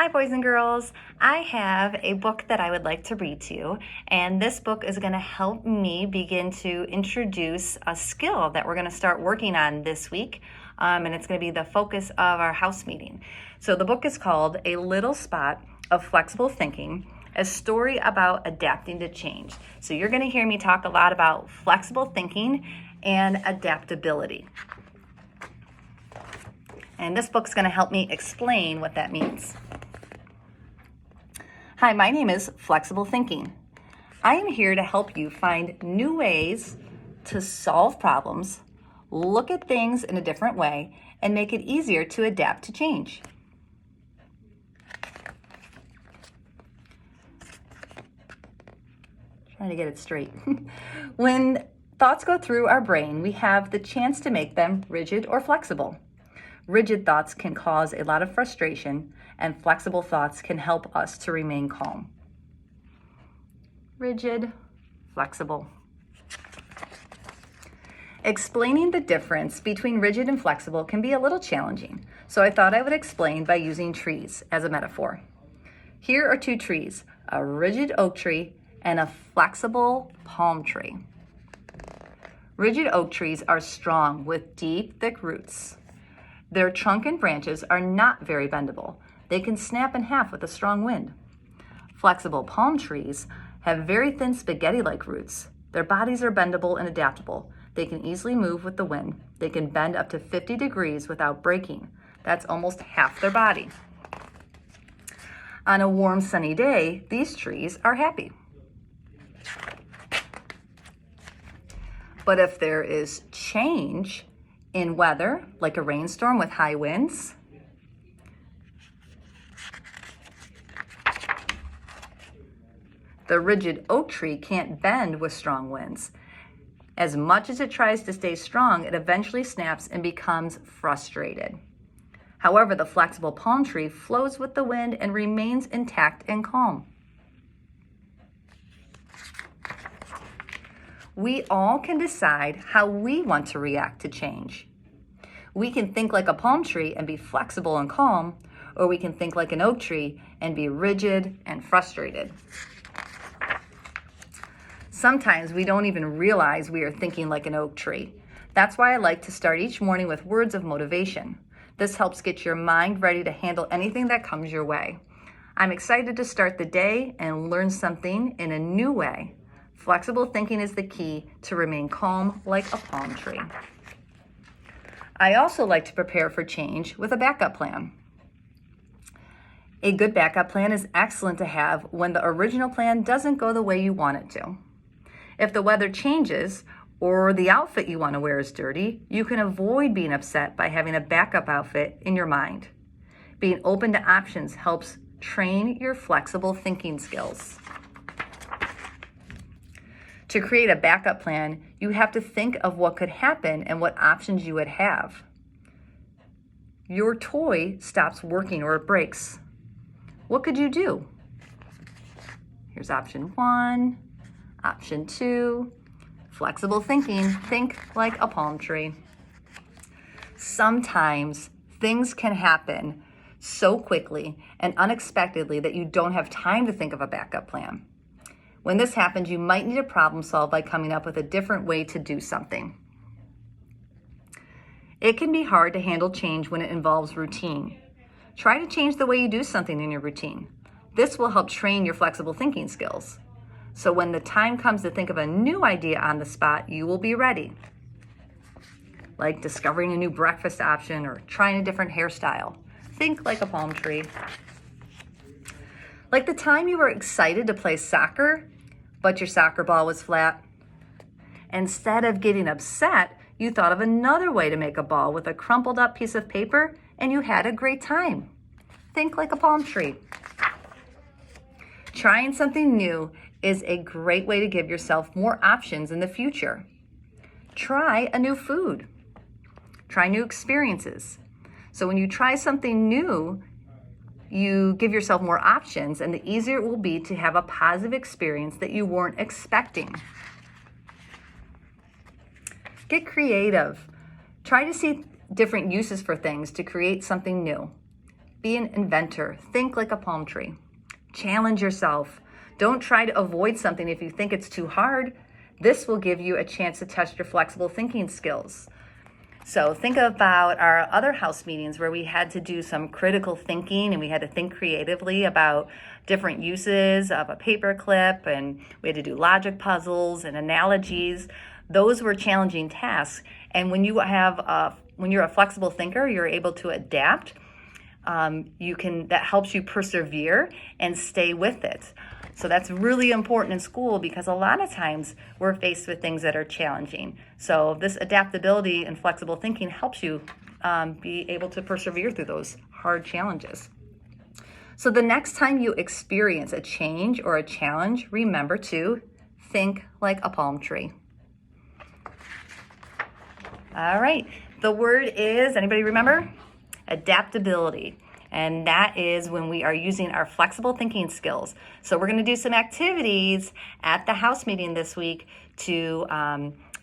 Hi, boys and girls. I have a book that I would like to read to you, and this book is going to help me begin to introduce a skill that we're going to start working on this week, and it's going to be the focus of our house meeting. So the book is called A Little Spot of Flexible Thinking, a story about adapting to change. So you're going to hear me talk a lot about flexible thinking and adaptability. And this book's going to help me explain what that means. Hi, my name is Flexible Thinking. I am here to help you find new ways to solve problems, look at things in a different way, and make it easier to adapt to change. Trying to get it straight. When thoughts go through our brain, we have the chance to make them rigid or flexible. Rigid thoughts can cause a lot of frustration, and flexible thoughts can help us to remain calm. Rigid, flexible. Explaining the difference between rigid and flexible can be a little challenging, so I thought I would explain by using trees as a metaphor. Here are two trees, a rigid oak tree and a flexible palm tree. Rigid oak trees are strong with deep, thick roots. Their trunk and branches are not very bendable. They can snap in half with a strong wind. Flexible palm trees have very thin spaghetti-like roots. Their bodies are bendable and adaptable. They can easily move with the wind. They can bend up to 50 degrees without breaking. That's almost half their body. On a warm, sunny day, these trees are happy. But if there is change in weather, like a rainstorm with high winds, the rigid oak tree can't bend with strong winds. As much as it tries to stay strong, it eventually snaps and becomes frustrated. However, the flexible palm tree flows with the wind and remains intact and calm. We all can decide how we want to react to change. We can think like a palm tree and be flexible and calm, or we can think like an oak tree and be rigid and frustrated. Sometimes we don't even realize we are thinking like an oak tree. That's why I like to start each morning with words of motivation. This helps get your mind ready to handle anything that comes your way. I'm excited to start the day and learn something in a new way. Flexible thinking is the key to remain calm like a palm tree. I also like to prepare for change with a backup plan. A good backup plan is excellent to have when the original plan doesn't go the way you want it to. If the weather changes or the outfit you want to wear is dirty, you can avoid being upset by having a backup outfit in your mind. Being open to options helps train your flexible thinking skills. To create a backup plan, you have to think of what could happen and what options you would have. Your toy stops working or it breaks. What could you do? Here's option 1, option 2. Flexible thinking, think like a palm tree. Sometimes things can happen so quickly and unexpectedly that you don't have time to think of a backup plan. When this happens, you might need to problem solve by coming up with a different way to do something. It can be hard to handle change when it involves routine. Try to change the way you do something in your routine. This will help train your flexible thinking skills. So when the time comes to think of a new idea on the spot, you will be ready. Like discovering a new breakfast option or trying a different hairstyle. Think like a palm tree. Like the time you were excited to play soccer, but your soccer ball was flat. Instead of getting upset, you thought of another way to make a ball with a crumpled up piece of paper, and you had a great time. Think like a palm tree. Trying something new is a great way to give yourself more options in the future. Try a new food. Try new experiences. So when you try something new, you give yourself more options, and the easier it will be to have a positive experience that you weren't expecting. Get creative. Try to see different uses for things to create something new. Be an inventor. Think like a palm tree. Challenge yourself. Don't try to avoid something if you think it's too hard. This will give you a chance to test your flexible thinking skills. So think about our other house meetings where we had to do some critical thinking and we had to think creatively about different uses of a paper clip, and we had to do logic puzzles and analogies. Those were challenging tasks. And when you're a flexible thinker, you're able to adapt. That helps you persevere and stay with it. So that's really important in school because a lot of times we're faced with things that are challenging. So this adaptability and flexible thinking helps you be able to persevere through those hard challenges. So the next time you experience a change or a challenge, remember to think like a palm tree. All right, the word is, anybody remember? Adaptability. And that is when we are using our flexible thinking skills. So we're going to do some activities at the house meeting this week to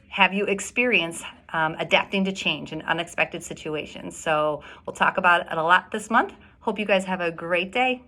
have you experience adapting to change in unexpected situations. So we'll talk about it a lot this month. Hope you guys have a great day.